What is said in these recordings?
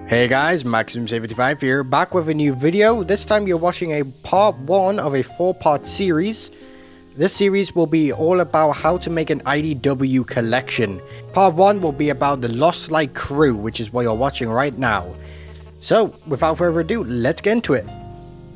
Hey guys, Maximum75 here, back with a new video. This time you're watching a part 1 of a 4-part series. This series will be all about how to make an IDW collection. Part 1 will be about the Lost Light crew, which is what you're watching right now. So, without further ado, let's get into it.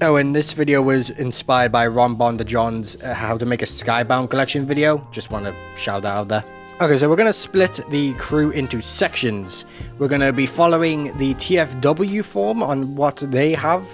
Oh, and this video was inspired by Ron Bondajohn's how to make a Skybound collection video. Just want to shout that out there. Okay, so we're going to split the crew into sections. We're going to be following the TFW form on what they have.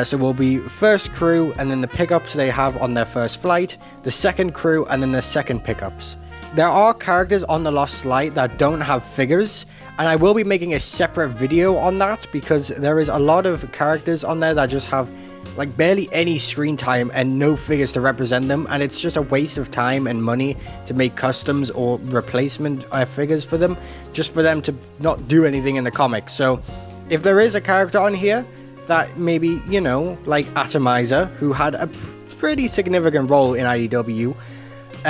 So we'll be first crew, and then the pickups they have on their first flight, the second crew, and then the second pickups. There are characters on the Lost Light that don't have figures, and I will be making a separate video on that because there is a lot of characters on there that just have like barely any screen time and no figures to represent them, and it's just a waste of time and money to make customs or replacement figures for them, just for them to not do anything in the comics. So if there is a character on here that maybe, you know, like Atomizer, who had a pretty significant role in IDW,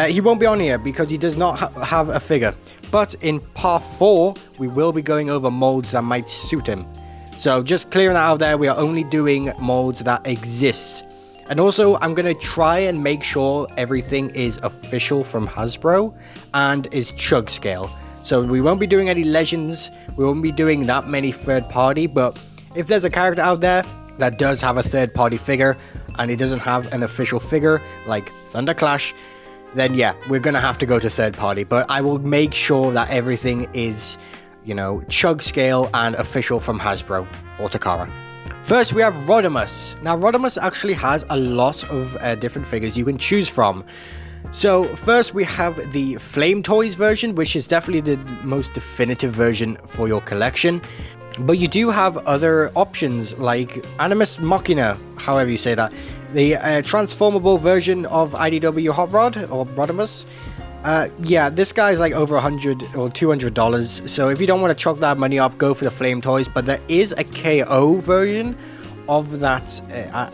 he won't be on here because he does not have a figure. But in part 4, we will be going over molds that might suit him. So just clearing that out there, we are only doing molds that exist. And also, I'm going to try and make sure everything is official from Hasbro and is chug scale. So we won't be doing any legends, we won't be doing that many third party, but if there's a character out there that does have a third party figure and it doesn't have an official figure like Thunderclash, then yeah, we're going to have to go to third party. But I will make sure that everything is, you know, chug scale and official from Hasbro or Takara. First, we have Rodimus. Now, Rodimus actually has a lot of different figures you can choose from. So, first we have the Flame Toys version, which is definitely the most definitive version for your collection. But you do have other options like Animus Machina, however you say that. The transformable version of IDW Hot Rod, or Rodimus. Yeah, this guy's like over $100 or $200, so if you don't want to chalk that money up, go for the Flame Toys. But there is a KO version of that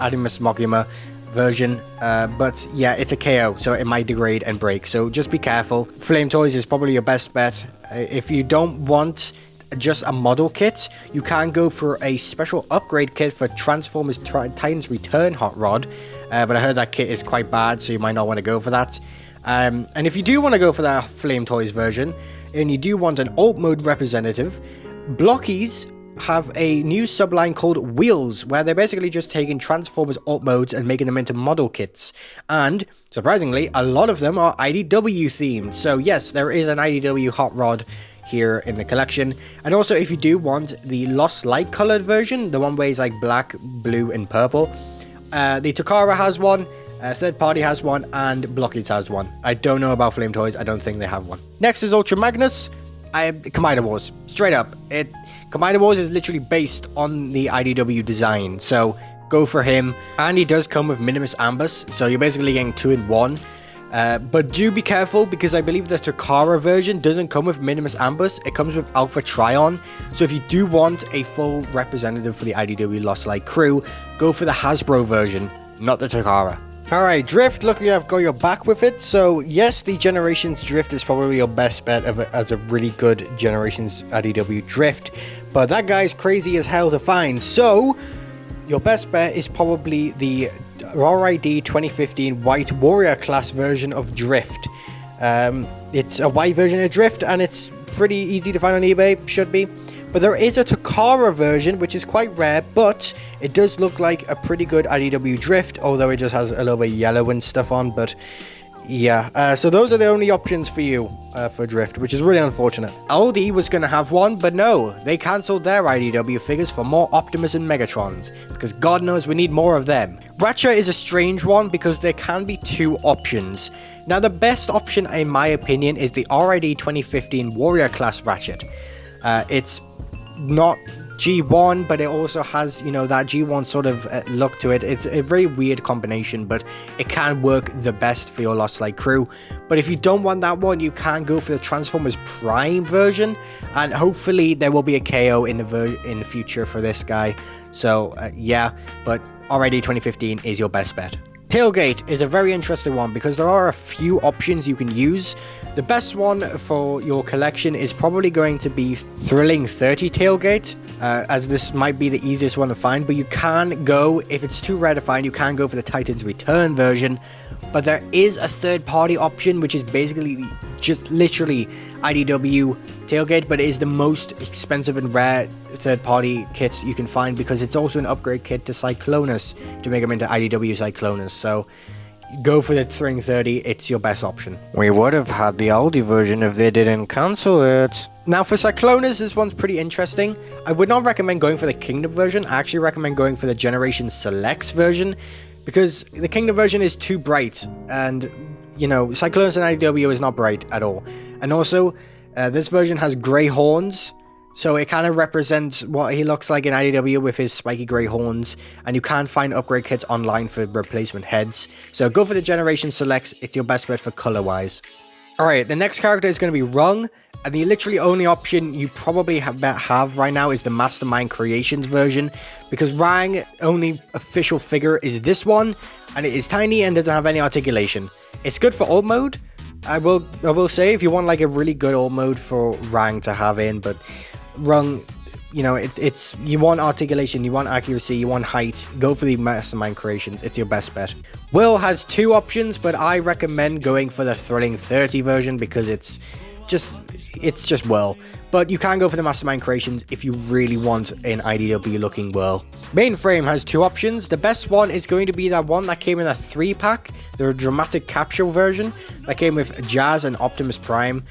Animus Machina version, but yeah, it's a KO, so it might degrade and break, so just be careful. Flame Toys is probably your best bet. If you don't want just a model kit, you can go for a special upgrade kit for Transformers Titans Return Hot Rod, but I heard that kit is quite bad, so you might not want to go for that. And if you do want to go for that Flame Toys version, and you do want an alt mode representative, Blockies have a new subline called Wheels, where they're basically just taking Transformers alt modes and making them into model kits. And surprisingly, a lot of them are IDW themed. So yes, there is an IDW Hot Rod here in the collection. And also, if you do want the Lost Light colored version, the one where it's like black, blue, and purple, the Takara has one. Third Party has one, and Blockies has one. I don't know about Flame Toys. I don't think they have one. Next is Ultra Magnus. Combiner Wars. Straight up. Combiner Wars is literally based on the IDW design, so go for him. And he does come with Minimus Ambus, so you're basically getting 2 in 1. But do be careful, because I believe the Takara version doesn't come with Minimus Ambus. It comes with Alpha Trion. So if you do want a full representative for the IDW Lost Light crew, go for the Hasbro version, not the Takara. Alright, Drift, luckily I've got your back with it. So yes, the Generations Drift is probably your best bet as a really good Generations IDW Drift, but that guy's crazy as hell to find. So your best bet is probably the RID 2015 White Warrior class version of Drift. It's a white version of Drift, and it's pretty easy to find on eBay, should be. But there is a Takara version, which is quite rare, but it does look like a pretty good IDW Drift, although it just has a little bit of yellow and stuff on. But yeah, so those are the only options for you for Drift, which is really unfortunate. Aldi was going to have one, but no, they cancelled their IDW figures for more Optimus and Megatrons, because God knows we need more of them. Ratchet is a strange one because there can be 2 options. Now, the best option, in my opinion, is the RID 2015 Warrior class Ratchet. It's not G1, but it also has, you know, that G1 sort of look to it. It's a very weird combination, but it can work the best for your Lost Light crew. But if you don't want that one, you can go for the Transformers Prime version, and hopefully there will be a KO in the future for this guy. So yeah, but already 2015 is your best bet. Tailgate is a very interesting one because there are a few options you can use. The best one for your collection is probably going to be Thrilling 30 Tailgate. as this might be the easiest one to find, but you can go, if it's too rare to find, you can go for the Titans Return version. But there is a third-party option, which is basically just literally IDW Tailgate, but it is the most expensive and rare third-party kits you can find, because it's also an upgrade kit to Cyclonus to make them into IDW Cyclonus. So go for the Thring 30, it's your best option. We would have had the Aldi version if they didn't cancel it. Now for Cyclonus, this one's pretty interesting. I would not recommend going for the Kingdom version. I actually recommend going for the Generation Selects version, because the Kingdom version is too bright, and, you know, Cyclonus and IDW is not bright at all. And also, this version has grey horns, so it kind of represents what he looks like in IDW with his spiky grey horns, and you can find upgrade kits online for replacement heads. So go for the Generation Selects, it's your best bet for color-wise. Alright, the next character is going to be Rung, and the literally only option you probably have right now is the Mastermind Creations version, because Rang only official figure is this one, and it is tiny and doesn't have any articulation. It's good for alt mode, I will say, if you want like a really good alt mode for Rang to have in, but Rung, you know, it's you want articulation, you want accuracy, you want height, go for the Mastermind Creations, it's your best bet. Will has two options, but I recommend going for the Thrilling 30 version, because it's just Will. But you can go for the Mastermind Creations if you really want an IDW looking Will. Mainframe has two options. The best one is going to be that one that came in a 3-pack, the Dramatic Capsule version, that came with Jazz and Optimus Prime.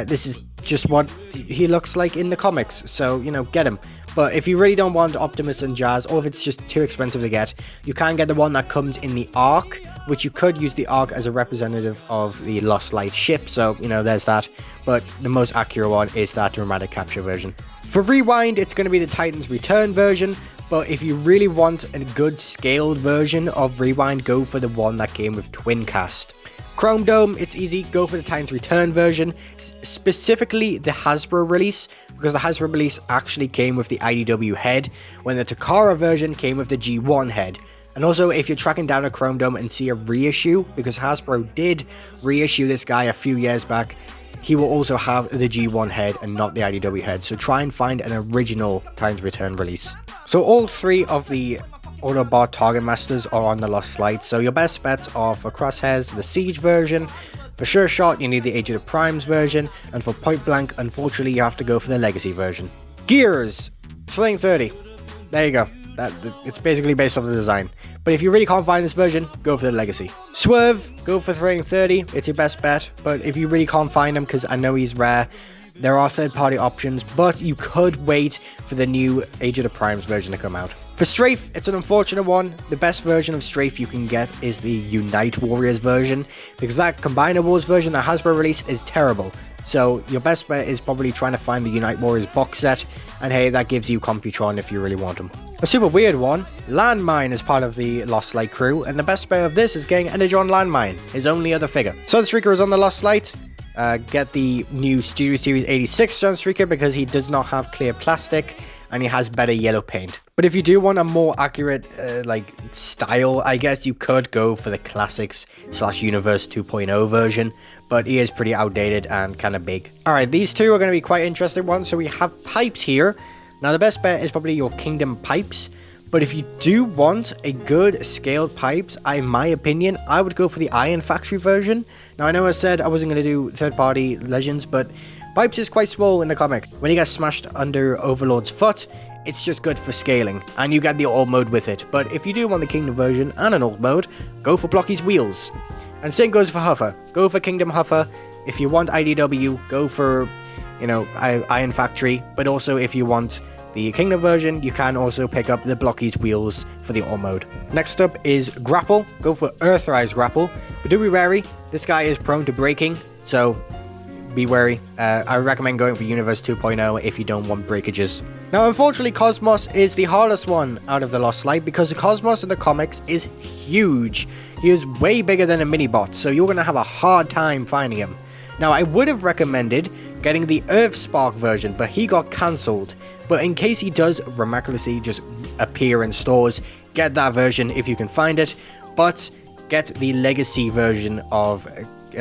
This is just what he looks like in the comics, so, you know, get him. But if you really don't want Optimus and Jazz, or if it's just too expensive to get, you can get the one that comes in the Ark, which you could use the Ark as a representative of the Lost Light ship, so, you know, there's that. But the most accurate one is that Dramatic Capture version. For Rewind, it's going to be the Titans Return version, but if you really want a good scaled version of Rewind, go for the one that came with Twin Cast. Chrome Dome, it's easy, go for the Titans Return version, specifically the Hasbro release, because the Hasbro release actually came with the IDW head, when the Takara version came with the G1 head. And also, if you're tracking down a Chrome Dome and see a reissue, because Hasbro did reissue this guy a few years back, he will also have the G1 head and not the IDW head, so try and find an original Titans Return release. So all three of the Autobot Target Masters are on the Lost Light, so your best bets are for Crosshairs, the Siege version. For Sure Shot, you need the Age of the Primes version, and for Point Blank, unfortunately, you have to go for the Legacy version. Gears, Thrilling 30. There you go. It's basically based off the design. But if you really can't find this version, go for the Legacy. Swerve, go for Thrilling 30. It's your best bet. But if you really can't find him, because I know he's rare, there are third-party options, but you could wait for the new Age of the Primes version to come out. For Strafe, it's an unfortunate one. The best version of Strafe you can get is the Unite Warriors version, because that Combiner Wars version that Hasbro released is terrible. So your best bet is probably trying to find the Unite Warriors box set, and hey, that gives you Computron if you really want them. A super weird one, Landmine is part of the Lost Light crew, and the best bet of this is getting Energon Landmine, his only other figure. Sunstreaker is on the Lost Light. Get the new Studio Series 86 Sunstreaker, because he does not have clear plastic and he has better yellow paint. But if you do want a more accurate like style, I guess you could go for the Classics / Universe 2.0 version, but he is pretty outdated and kind of big. Alright, these two are going to be quite interesting ones. So we have Pipes here. Now the best bet is probably your Kingdom Pipes, but if you do want a good scaled Pipes, in my opinion, I would go for the Iron Factory version. Now I know I said I wasn't going to do third-party Legends, but Pipes is quite small in the comic. When he gets smashed under Overlord's foot, it's just good for scaling, and you get the alt mode with it. But if you do want the Kingdom version and an alt mode, go for Blocky's Wheels. And same goes for Huffer. Go for Kingdom Huffer. If you want IDW, go for, you know, Iron Factory. But also if you want the Kingdom version, you can also pick up the Blocky's Wheels for the alt mode. Next up is Grapple. Go for Earthrise Grapple. But do be wary, this guy is prone to breaking, so be wary. I recommend going for Universe 2.0 if you don't want breakages. Now, unfortunately, Cosmos is the hardest one out of the Lost Light, because the Cosmos in the comics is huge. He is way bigger than a mini-bot, so you're going to have a hard time finding him. Now, I would have recommended getting the Earthspark version, but he got cancelled. But in case he does miraculously just appear in stores, get that version if you can find it. But get the Legacy version of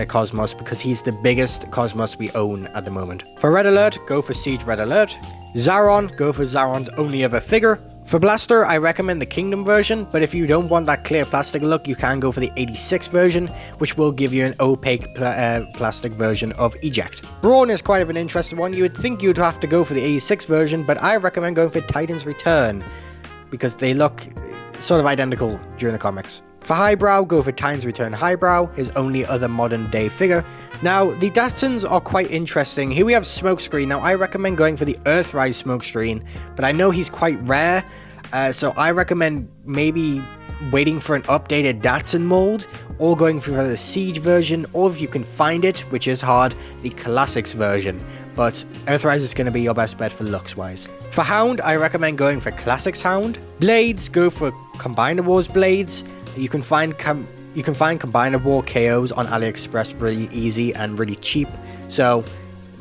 Cosmos, because he's the biggest Cosmos we own at the moment. For Red Alert, go for Siege Red Alert. Zaron, go for Zaron's only other figure. For Blaster, I recommend the Kingdom version, but if you don't want that clear plastic look, you can go for the 86 version, which will give you an opaque plastic version of Eject. Brawn is quite of an interesting one. You would think you'd have to go for the 86 version, but I recommend going for Titan's Return, because they look sort of identical during the comics. For Highbrow, go for Titan's Return Highbrow, his only other modern day figure. Now, the Datsuns are quite interesting. Here we have Smokescreen. Now, I recommend going for the Earthrise Smokescreen, but I know he's quite rare, so I recommend maybe waiting for an updated Datsun mold, or going for the Siege version, or if you can find it, which is hard, the Classics version. But Earthrise is going to be your best bet for looks-wise. For Hound, I recommend going for Classics Hound. Blades, go for Combiner Wars Blades. You can find Combiner War KOs on AliExpress really easy and really cheap, so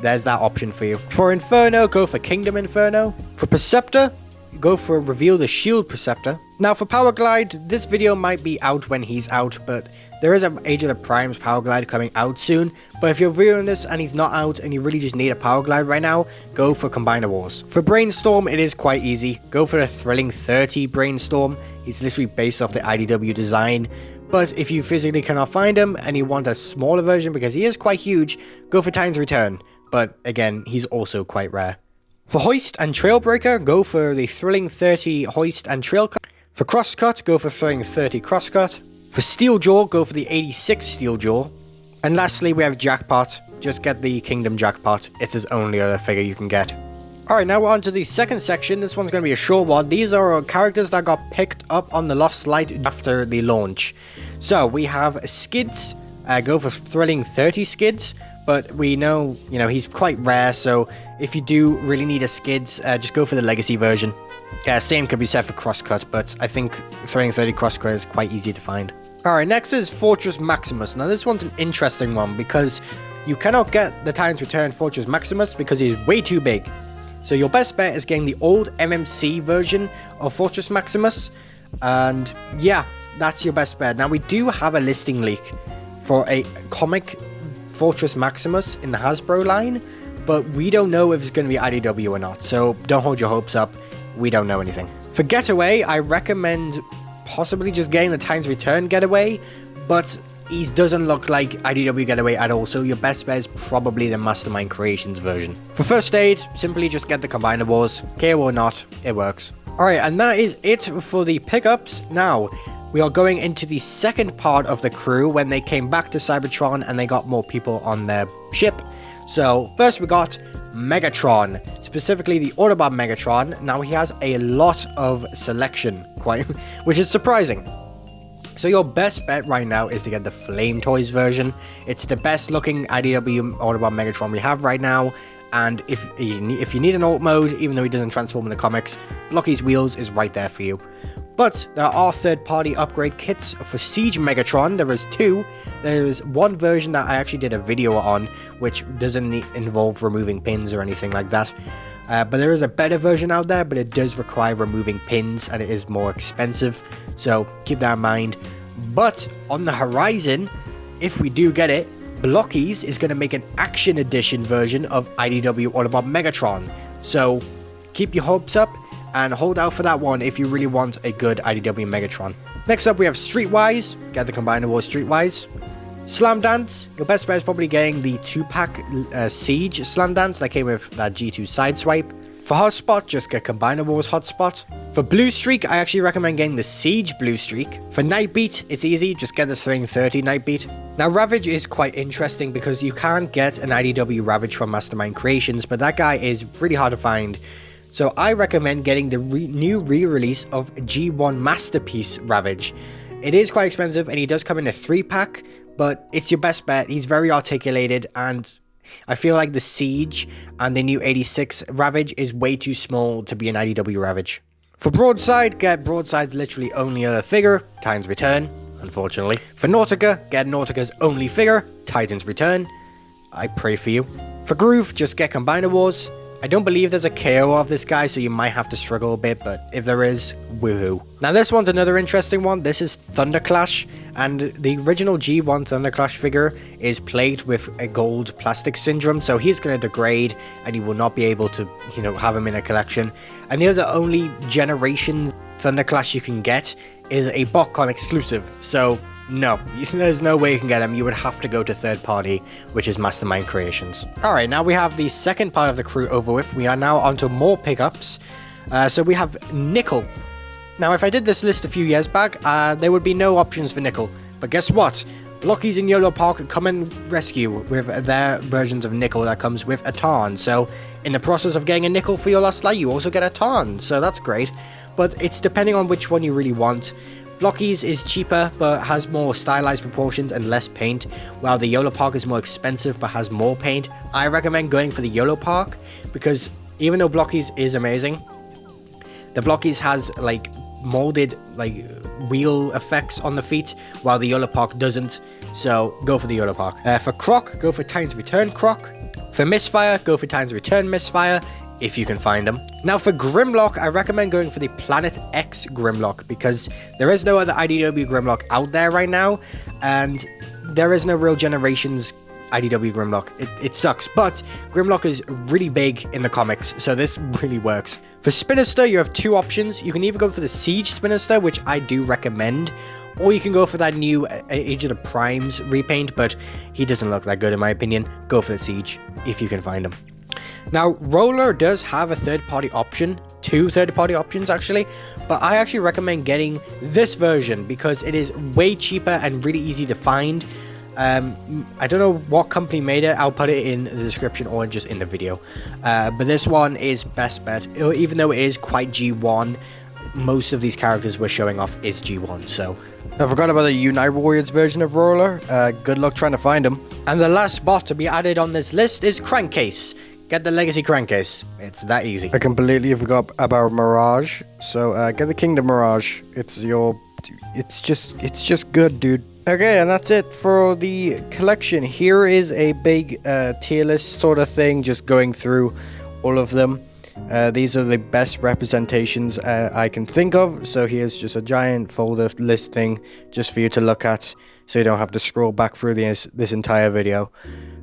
there's that option for you. For Inferno, go for Kingdom Inferno. For Perceptor, go for Reveal the Shield Perceptor. Now for Power Glide, this video might be out when he's out, but there is an Age of the Primes Power Glide coming out soon. But if you're viewing this and he's not out and you really just need a Power Glide right now, go for Combiner Wars. For Brainstorm, it is quite easy. Go for the Thrilling 30 Brainstorm. He's literally based off the IDW design. But if you physically cannot find him and you want a smaller version because he is quite huge, go for Titan's Return. But again, he's also quite rare. For Hoist and Trailbreaker, go for the Thrilling 30 Hoist and Trailcut. For Crosscut, go for Thrilling 30 Crosscut. For Steeljaw, go for the 86 Steeljaw. And lastly, we have Jackpot. Just get the Kingdom Jackpot. It's his only other figure you can get. Alright, now we're on to the second section. This one's going to be a short one. These are characters that got picked up on the Lost Light after the launch. So, we have Skids. Go for Thrilling 30 Skids. But we know, he's quite rare. So, if you do really need a Skids, just go for the Legacy version. Same could be said for Crosscut, but I think Thrilling 30 Crosscut is quite easy to find. Alright, next is Fortress Maximus. Now, this one's an interesting one because you cannot get the Titan's Return Fortress Maximus because he's way too big. So your best bet is getting the old MMC version of Fortress Maximus, and yeah, that's your best bet. Now we do have a listing leak for a comic Fortress Maximus in the Hasbro line, but we don't know if it's going to be IDW or not, so don't hold your hopes up, we don't know anything. For Getaway, I recommend possibly just getting the Titan's Return Getaway, but he doesn't look like IDW Getaway at all, so your best bet is probably the Mastermind Creations version. For First Aid, simply just get the Combiner Wars. KO or not, it works. Alright, and that is it for the pickups. Now, we are going into the second part of the crew when they came back to Cybertron and they got more people on their ship. So, first we got Megatron, specifically the Autobot Megatron. Now, he has a lot of selection, which is surprising. So your best bet right now is to get the Flame Toys version. It's the best looking IDW Autobot Megatron we have right now. And if you need an alt mode, even though he doesn't transform in the comics, Blocky's Wheels is right there for you. But there are third-party upgrade kits for Siege Megatron. There is two. There is one version that I actually did a video on, which doesn't involve removing pins or anything like that. But there is a better version out there, but it does require removing pins and it is more expensive, so keep that in mind. But on the horizon, if we do get it, Blockies is going to make an Action Edition version of IDW Autobot Megatron. So keep your hopes up and hold out for that one if you really want a good IDW Megatron. Next up we have Streetwise, get the Combiner Wars Streetwise. Slam Dance, your best bet is probably getting the 2-pack Siege Slam Dance that came with that G2 Sideswipe. For Hotspot, just get Combiner Wars Hotspot. For Blue Streak, I actually recommend getting the Siege Blue Streak. For Nightbeat, it's easy, just get the Thrilling 30 Nightbeat. Now Ravage is quite interesting because you can't get an IDW Ravage from Mastermind Creations, but that guy is really hard to find. So I recommend getting the new re-release of G1 Masterpiece Ravage. It is quite expensive and he does come in a 3-pack, but it's your best bet. He's very articulated and I feel like the Siege and the new 86 Ravage is way too small to be an IDW Ravage. For Broadside, get Broadside's literally only other figure, Titan's Return, unfortunately. For Nautica, get Nautica's only figure, Titan's Return. I pray for you. For Groove, just get Combiner Wars. I don't believe there's a KO of this guy, so you might have to struggle a bit, but if there is, woohoo. Now this one's another interesting one. This is Thunderclash, and the original G1 Thunderclash figure is plagued with a gold plastic syndrome, so he's going to degrade, and you will not be able to, you know, have him in a collection. And the only generation Thunderclash you can get is a BotCon exclusive, so no, there's no way you can get them. You would have to go to third party, which is Mastermind Creations. Alright, now we have the second part of the crew over with. We are now onto more pickups. So we have Nickel. Now, if I did this list a few years back, there would be no options for Nickel. But guess what? Blockies in Yolo Park come and rescue with their versions of Nickel that comes with a Tarn. So, in the process of getting a Nickel for your last light, you also get a Tarn. So that's great. But it's depending on which one you really want. Blockies is cheaper, but has more stylized proportions and less paint, while the YOLO Park is more expensive, but has more paint. I recommend going for the YOLO Park, because even though Blockies is amazing, the Blockies has, like, molded, like, wheel effects on the feet, while the YOLO Park doesn't, so go for the YOLO Park. For Croc, go for Titan's Return Croc. For Misfire, go for Titan's Return Misfire, if you can find them. Now for Grimlock, I recommend going for the Planet X Grimlock, because there is no other IDW Grimlock out there right now, and there is no real Generations IDW Grimlock. It sucks, but Grimlock is really big in the comics, so this really works. For Spinister, you have two options. You can either go for the Siege Spinister, which I do recommend, or you can go for that new Age of the Primes repaint, but he doesn't look that good in my opinion. Go for the Siege, if you can find him. Now, Roller does have a third-party option, two third-party options actually, but I actually recommend getting this version because it is way cheaper and really easy to find. I don't know what company made it. I'll put it in the description or just in the video. But this one is best bet. Even though it is quite G1, most of these characters we're showing off is G1, so... I forgot about the Unite Warriors version of Roller. Good luck trying to find them. And the last bot to be added on this list is Crankcase. Get the Legacy Crankcase. It's that easy. I completely forgot about Mirage. So get the Kingdom Mirage. It's just good, dude. Okay, and that's it for the collection. Here is a big tier list sort of thing, just going through all of them. These are the best representations I can think of. So here's just a giant folder listing just for you to look at, so you don't have to scroll back through this entire video.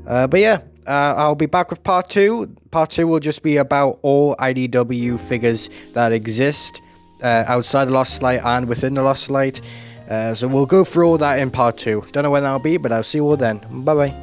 But yeah. I'll be back with part 2. Part 2 will just be about all IDW figures that exist outside the Lost Light and within the Lost Light. So we'll go through all that in part 2. Don't know when that'll be, but I'll see you all then. Bye bye.